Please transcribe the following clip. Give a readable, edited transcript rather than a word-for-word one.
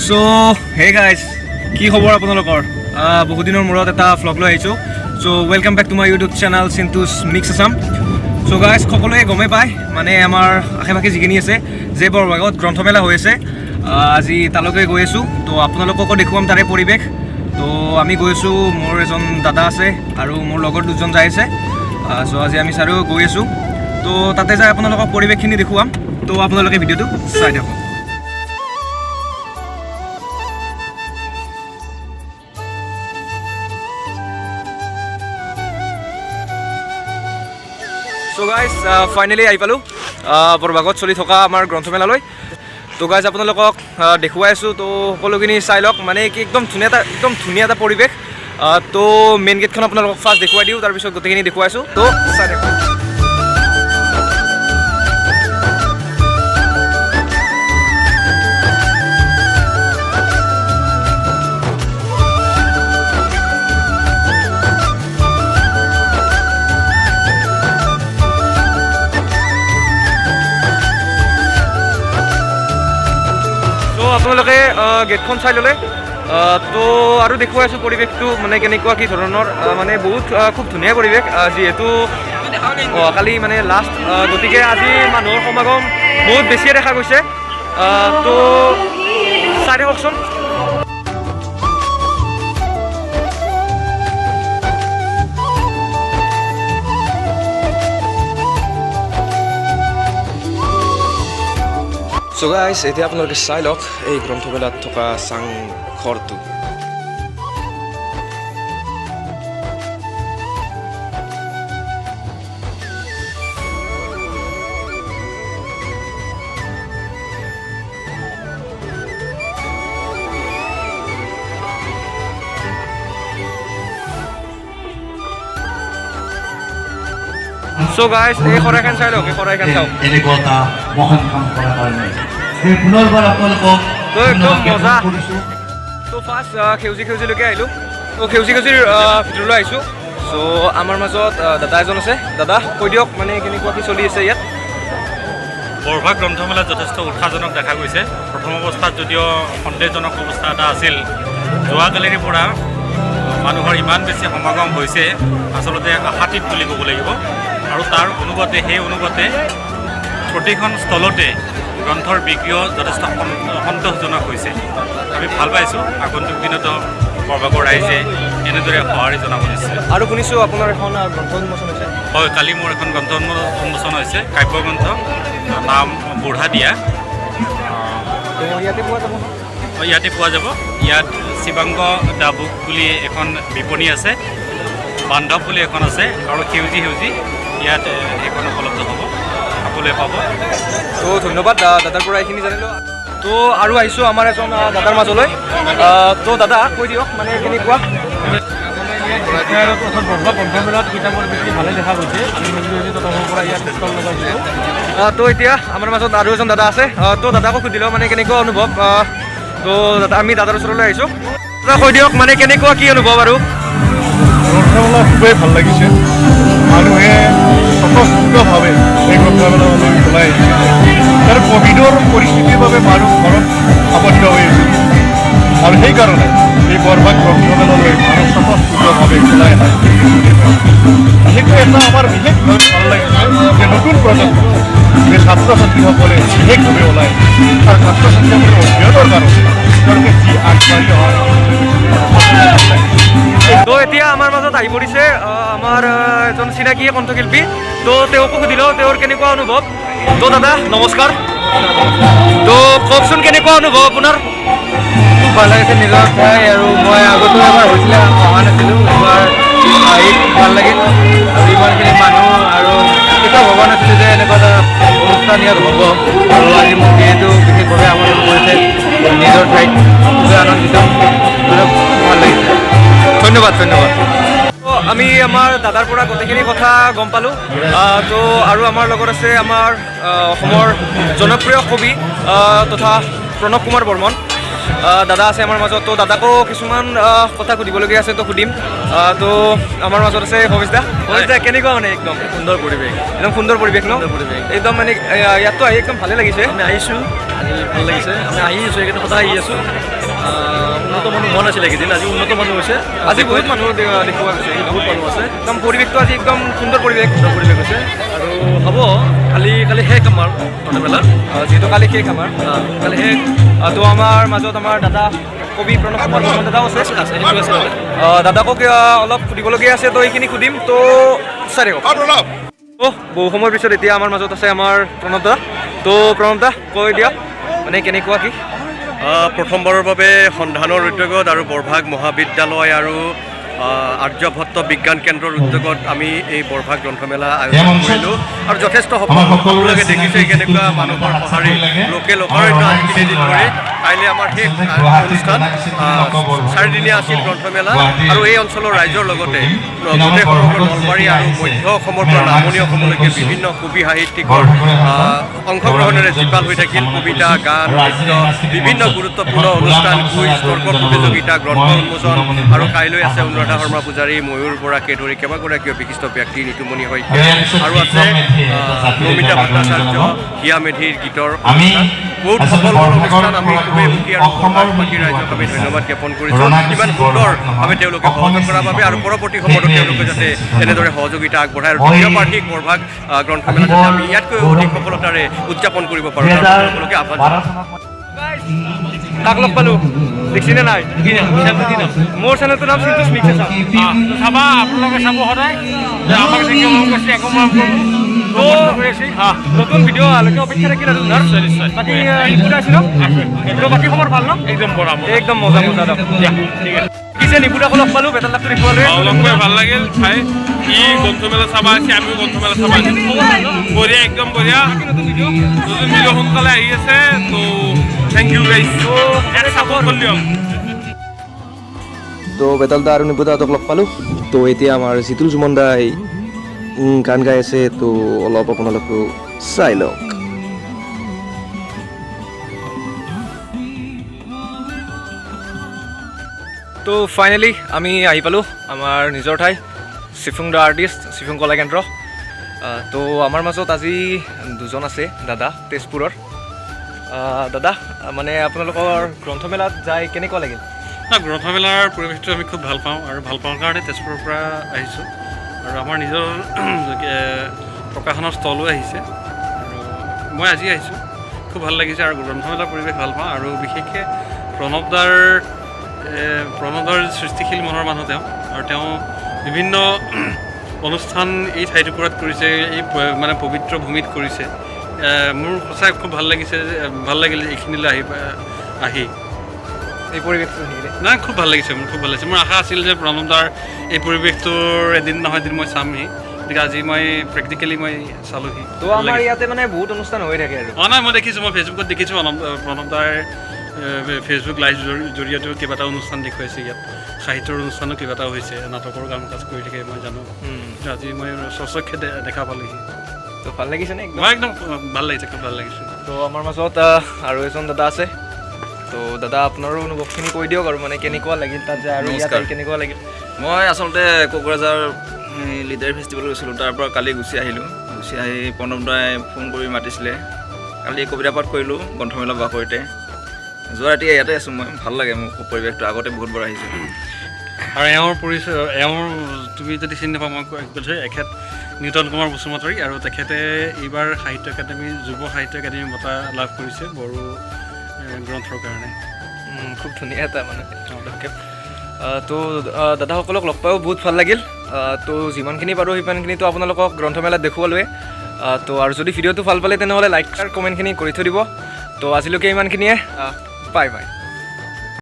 So hey guys কি খবৰ আপোনালোকৰ বহুত দিনৰ মূৰত এটা ভ্লগ লৈ আহিছোঁ so welcome back to my YouTube channel Chintu's mix Assam so guys সকলোৱে গমে পায় মানে আমাৰ আশে পাশে যিখিনি আছে যে বৰভাগত গ্ৰন্থমেলা হৈ আছে আজি তালৈকে গৈ আছোঁ তো আপোনালোককো দেখুৱাম তাৰে পৰিৱেশ তো আমি গৈ আছোঁ মোৰ এজন দাদা আছে আৰু মোৰ লগৰ দুজন যাই আছে সো আজি আমি চাৰিও গৈ আছোঁ তো তাতে যাই আপোনালোকক পৰিৱেশখিনি দেখুৱাম তো আপোনালোকে ভিডিঅ'টো চাই থাকক সো গাইজ ফাইনেলি আহি পালোঁ বৰভাগত চলি থকা আমাৰ গ্ৰন্থমেলালৈ তো গাইজ আপোনালোকক দেখুৱাই আছোঁ তো সকলোখিনি চাই লওক মানে কি একদম ধুনীয়া এটা পৰিৱেশ তো মেইন গেটখন আপোনালোকক ফাৰ্ষ্ট দেখুৱাই দিওঁ তাৰপিছত গোটেইখিনি দেখুৱাইছোঁ তো চাই থাকক আপোনালোকে গেটখন চাই ল'লে তো আৰু দেখুৱাই আছোঁ পৰিৱেশটো মানে কেনেকুৱা কি ধৰণৰ মানে বহুত খুব ধুনীয়া পৰিৱেশ যিহেতু কালি মানে লাষ্ট গতিকে আজি মানুহৰ সমাগম বহুত বেছিয়ে দেখা গৈছে তো চাই থাককচোন সো গাইজ এতিয়া আপোনালোকে চাই লওক এই গ্ৰন্থমেলাত থকা চাংঘৰটো সো গাইজ এই শৰাইখন চাই লওক এই শৰাইখন চাওক এনেকুৱা এটা মহান কাম কৰাৰ কাৰণে পুনৰবাৰ আপোনালোকক তো একদম মজা তো ফাৰ্ষ্ট সেউজীলৈকে আহিলোঁ তো সেউজীৰ ভিতৰলৈ আহিছোঁ চ' আমাৰ মাজত দাদা এজন আছে দাদা কৈ দিয়ক মানে কেনেকুৱা কি চলি আছে ইয়াত বৰভাগ গ্ৰন্থমেলাত যথেষ্ট উৎসাহজনক দেখা গৈছে প্ৰথম অৱস্থাত যদিও সন্দেহজনক অৱস্থা এটা আছিল যোৱাকালিৰে পৰা মানুহৰ ইমান বেছি সমাগম হৈছে আচলতে আশাতীত বুলি ক'ব লাগিব আৰু তাৰ অনুগতে সেই অনুগতে প্ৰতিখন স্থলতে গ্ৰন্থৰ বিক্ৰীও যথেষ্ট সন্তোষজনক হৈছে আমি ভাল পাইছোঁ আগন্তুক দিনতো বৰভাগৰ ৰাইজে এনেদৰে সঁহাৰি জনাব নিশ্চয় আৰু শুনিছোঁ আপোনাৰ এখন গ্ৰন্থ উন্মোচন হৈছে হয় কালি মোৰ এখন গ্ৰন্থ উন্মোচন হৈছে কাব্যগ্ৰন্থ নাম বুঢ়া দিয়া ইয়াতে পোৱা যাব ইয়াত শিৱাংগ দা বুক বুলি এখন বিপণী আছে বান্ধৱ বুলি এখন আছে আৰু সেউজী ইয়াত এখন উপলব্ধ হ'ব সকলোৱে পাব তো ধন্যবাদ দাদাৰ পৰা এইখিনি জানিলোঁ তো আৰু আহিছোঁ আমাৰ এজন দাদাৰ মাজলৈ তো দাদা কৈ দিয়ক মানে কেনেকুৱা গ্ৰন্থমেলাত কিতাপৰ বিক্ৰী ভালে দেখা গৈছে আমি তথ্যৰ পৰা ইয়াত ষ্টল লগাইছোঁ তো এতিয়া আমাৰ মাজত আৰু এজন দাদা আছে তো দাদাকো সুধিলোঁ মানে কেনেকুৱা অনুভৱ তো দাদা আমি দাদাৰ ওচৰলৈ আহিছোঁ দাদা কৈ দিয়ক মানে কেনেকুৱা কি অনুভৱ আৰু গ্ৰন্থমেলা খুবেই ভাল লাগিছে মানুহে স্বতঃস্ফূৰ্তভাৱে এই গ্ৰন্থমেলালৈ ওলাই আহিছে তাৰ ক'ভিডৰ পৰিস্থিতিৰ বাবে মানুহ ঘৰত আবদ্ধ হৈ আছিল আৰু সেইকাৰণে এই বৰভাগ গ্ৰন্থমেলালৈ মানুহ স্বতঃস্ফূৰ্তভাৱে ওলাই আহে বিশেষকৈ এটা আমাৰ বিশেষভাৱে ভাল লাগিছে যে নতুন প্ৰজন্ম যে ছাত্ৰ ছাত্ৰীসকলে বিশেষভাৱে ওলাই আৰু ছাত্ৰ ছাত্ৰীসকলে অধ্যয়নৰ কাৰণে তেওঁলোকে যি আগবাঢ়ি অহা তো এতিয়া আমাৰ মাজত আহি পৰিছে আমাৰ এজন চিনাকি কণ্ঠশিল্পী তো তেওঁকো সুধিলোঁ তেওঁৰ কেনেকুৱা অনুভৱ তো দাদা নমস্কাৰ তো কওকচোন কেনেকুৱা অনুভৱ আপোনাৰ খুব ভাল লাগিছে নিজৰ ঠাই আৰু মই আগতো এবাৰ হৈছিলে অহা নাছিলোঁ এবাৰ আহি ভাল লাগিল আৰু ইমানখিনি মানুহ আৰু কেতিয়াও ভবা নাছিলোঁ যে এনেকুৱা এটা অনুষ্ঠান ইয়াত হ'ব আৰু আজি মোক যিহেতু বিশেষভাৱে আমন্ত্ৰণ কৰিছে নিজৰ ঠাইত খুবেই আনন্দিত আৰু ভাল লাগিছে ধন্যবাদ আমি আমাৰ দাদাৰ পৰা গোটেইখিনি কথা গম পালোঁ তো আৰু আমাৰ লগত আছে আমাৰ অসমৰ জনপ্ৰিয় কবি তথা প্ৰণৱ কুমাৰ বৰ্মন দাদা আছে আমাৰ মাজত তো দাদাকো কিছুমান কথা সুধিবলগীয়া আছে তো সুধিম তো আমাৰ মাজত আছে ভৱেশ দা কেনেকুৱা মানে একদম সুন্দৰ পৰিৱেশ ন একদম মানে ইয়াততো আহি একদম ভালে লাগিছে আমি আহিছোঁ ভাল লাগিছে আমি আহি আছোঁ এইকেইটা সদায় আহি আছোঁ উন্নত মানুহ হোৱা নাছিলে এইকেইদিন, আজি উন্নত মানুহ হৈছে। আজি বহুত মানুহ দেখুওৱা গৈছে, বহুত মানুহ আছে। একদম পৰিৱেশটো আজি একদম সুন্দৰ পৰিৱেশ হৈছে। আৰু হ'ব কালি শেষ আমাৰ গ্ৰন্থমেলা, যিহেতু কালি শেষ আমাৰ কালি শেষ। তো আমাৰ মাজত আমাৰ দাদা কবি প্ৰণৱ কুমাৰ বৰ্মন দাদাও আছে। দাদাকো অলপ সুধিবলগীয়া আছে, তো এইখিনি সুধিম। তো চাই বহু সময়ৰ পিছত এতিয়া আমাৰ মাজত আছে আমাৰ প্ৰণৱ দা। তো প্ৰণৱ দা কৈ দিয়ক মানে কেনেকুৱা কি? প্ৰথমবাৰৰ বাবে সন্ধানৰ উদ্যোগত আৰু বৰভাগ মহাবিদ্যালয় আৰু আৰ্যভট্ট বিজ্ঞান কেন্দ্ৰৰ উদ্যোগত আমি এই বৰভাগ গ্ৰন্থমেলা আয়োজন কৰিলোঁ আৰু যথেষ্ট সফল। আপোনালোকে দেখিছে কেনেকুৱা মানুহৰ সঁহাৰি, লোকে লোকাৰণ্য আজিকালি ধৰি কাইলৈ আমাৰ শেষ অনুষ্ঠান 4দিনীয়া আছিল গ্ৰন্থমেলা। আৰু এই অঞ্চলৰ ৰাইজৰ লগতে গোটেই সমগ্ৰ নলবাৰী আৰু মধ্য অসমৰ পৰা নামনি অসমলৈকে বিভিন্ন কবি সাহিত্যিকৰ অংশগ্ৰহণেৰে জীপাল হৈ থাকিল। কবিতা, গান, নৃত্য, বিভিন্ন গুৰুত্বপূৰ্ণ অনুষ্ঠান, কুইজ, তৰ্ক প্ৰতিযোগিতা, গ্ৰন্থ উন্মোচন আৰু কাইলৈ আছে অনুৰাধা শৰ্মা পূজাৰী, ময়ূৰ বৰাকে ধৰি কেইবাগৰাকীও বিশিষ্ট ব্যক্তি, নিতুমণি শইকীয়া আৰু আছে নমিতা ভট্টাচাৰ্য, হিয়া মেধিৰ গীতৰ অনুষ্ঠান। বহুত সফল অনুষ্ঠান। আমি খুবেই সুখী আৰু বাকী ৰাইজক আমি ধন্যবাদ জ্ঞাপন কৰিছোঁ ইমান সুন্দৰভাৱে তেওঁলোকে সহযোগ কৰাৰ বাবে, আৰু পৰৱৰ্তী সময়তো তেওঁলোকে যাতে এনেদৰে সহযোগিতা আগবঢ়ায় আৰু দ্বিতীয় বাৰ্ষিক বৰভাগ গ্ৰন্থমেলা যাতে আমি ইয়াতকৈ অধিক সফলতাৰে উদযাপন কৰিব পাৰোঁ তেওঁলোকে আহ্বান জনাইছোঁ। কাক লগ পালোঁ দেখিছেনে নাই? মোৰ চেনেলটোৰ নাম চিন্তুছ মিক্স আছাম। চাবা, আপোনালোকে চাব সদায়। আমাক যেনেকৈ মৰম কৰিছে একো মৰম কৰিব। নতুন ভিডিঅ' অহালৈকে অপেক্ষা থাকিল আৰু নিশ্চয়। বাকী নিপুণ আছিলোঁ, বাকী খবৰ ভাল ন? একদম বৰা একদম মজা দিয়ক। ঠিক আছে, পিছে নিপুণাকো লগ পালোঁ, বেতাল লাভটো দেখুৱালে লগ পাই ভাল লাগিল। চাই ই গ্ৰন্থমেলা চাবা আহিছে, আমিও গ্ৰন্থমেলা চাবা আহিছোঁ। বঢ়িয়া, একদম বঢ়িয়া। নতুন ভিডিঅ' সোনকালে আহি আছে। তো থেংক ইউ গাইজ, চাপৰ্ট কৰি দিয়ক। তো বেতাল দা আৰু নিপুণাহঁতক লগ পালোঁ। তো এতিয়া আমাৰ জিতুল জুমন দাই গান গাই আছে, তো অলপ আপোনালোকেও চাই লওক। তো ফাইনেলি আমি আহি পালোঁ আমাৰ নিজৰ ঠাই চিফুং দা আৰ্টিষ্ট, চিফুং কলা কেন্দ্ৰ। তো আমাৰ মাজত আজি দুজন আছে দাদা তেজপুৰৰ। দাদা মানে আপোনালোকৰ গ্ৰন্থমেলাত যাই কেনেকুৱা লাগিল? গ্ৰন্থমেলাৰ পৰিৱেশটো আমি খুব ভাল পাওঁ, আৰু ভাল পাওঁ কাৰণে তেজপুৰৰ পৰা আহিছোঁ। আৰু আমাৰ নিজৰ প্ৰকাশনৰ স্থলো আহিছে, আৰু মই আজি আহিছোঁ। খুব ভাল লাগিছে আৰু গ্ৰন্থমেলাৰ পৰিৱেশ ভাল পাওঁ। আৰু বিশেষকৈ প্ৰণৱদাৰ সৃষ্টিশীল মনৰ মানুহ তেওঁ, আৰু তেওঁ বিভিন্ন অনুষ্ঠান এই ঠাইটুকুৰাত কৰিছে, এই মানে পবিত্ৰ ভূমিত কৰিছে। মোৰ সঁচাই খুব ভাল লাগিল এইখিনিলৈ আহি এই পৰিৱেশটো নাই খুব ভাল লাগিছে। মোৰ খুব ভাল লাগিছে। মোৰ আশা আছিল যে প্ৰণৱদাৰ এই পৰিৱেশটোৰ এদিন নহয় এদিন মই চামহি, গতিকে আজি মই প্ৰেক্টিকেলি মই চালোহি। তো আমাৰ ইয়াতে মানে বহুত অনুষ্ঠান হৈ থাকে আৰু নাই মই দেখিছোঁ, মই ফেচবুকত দেখিছোঁ প্ৰণৱদাৰ ফেচবুক লাইভ জৰিয়তেও কেইবাটা অনুষ্ঠান দেখুৱাইছে। ইয়াত সাহিত্যৰ অনুষ্ঠানো কেইবাটা হৈছে, নাটকৰ কাম কাজ কৰি থাকে মই জানো। আজি মই স্বচক্ষে দেখা পালোহি। তো ভাল লাগিছে নে? একদম ভাল লাগিছে, খুব ভাল লাগিছে। তো আমাৰ মাজত আৰু এজন দাদা আছে। তো দাদা আপোনাৰো অনুভৱখিনি কৈ দিয়ক, আৰু মানে কেনেকুৱা লাগিল তাত যায় আৰু ইয়াত কেনেকুৱা লাগিল? মই আচলতে কোকৰাঝাৰ লিডাৰ ফেষ্টিভেল গৈছিলোঁ, তাৰ পৰা কালি গুচি আহিলোঁ। গুচি আহি প্ৰণৱদাই ফোন কৰি মাতিছিলে, কালি কবিতা পাঠ কৰিলোঁ গ্ৰন্থমেলা বাকৰিতে। যোৱা ৰাতি ইয়াতে আছোঁ মই, ভাল লাগে মোৰ পৰিৱেশটো, আগতে বহুতবাৰ আহিছোঁ। আৰু এওঁৰ পৰিচয়, তুমি যদি চিনি নাপাওঁ মই এখেত নিউটন কুমাৰ বসুমতাৰী, আৰু তেখেতে এইবাৰ সাহিত্য একাডেমি যুৱ সাহিত্য একাডেমি বঁটা লাভ কৰিছে বড়ো গ্ৰন্থৰ কাৰণে। খুব ধুনীয়া এটা মানে তো দাদাসকলক লগ পায়ো বহুত ভাল লাগিল। তো যিমানখিনি পাৰোঁ সিমানখিনিতো আপোনালোকক গ্ৰন্থমেলাত দেখুৱালোৱে। তো আৰু যদি ভিডিঅ'টো ভাল পালে তেনেহ'লে লাইক আৰু কমেণ্টখিনি কৰি থৈ দিব। তো আজিলৈকে ইমানখিনিয়ে, বাই বাই।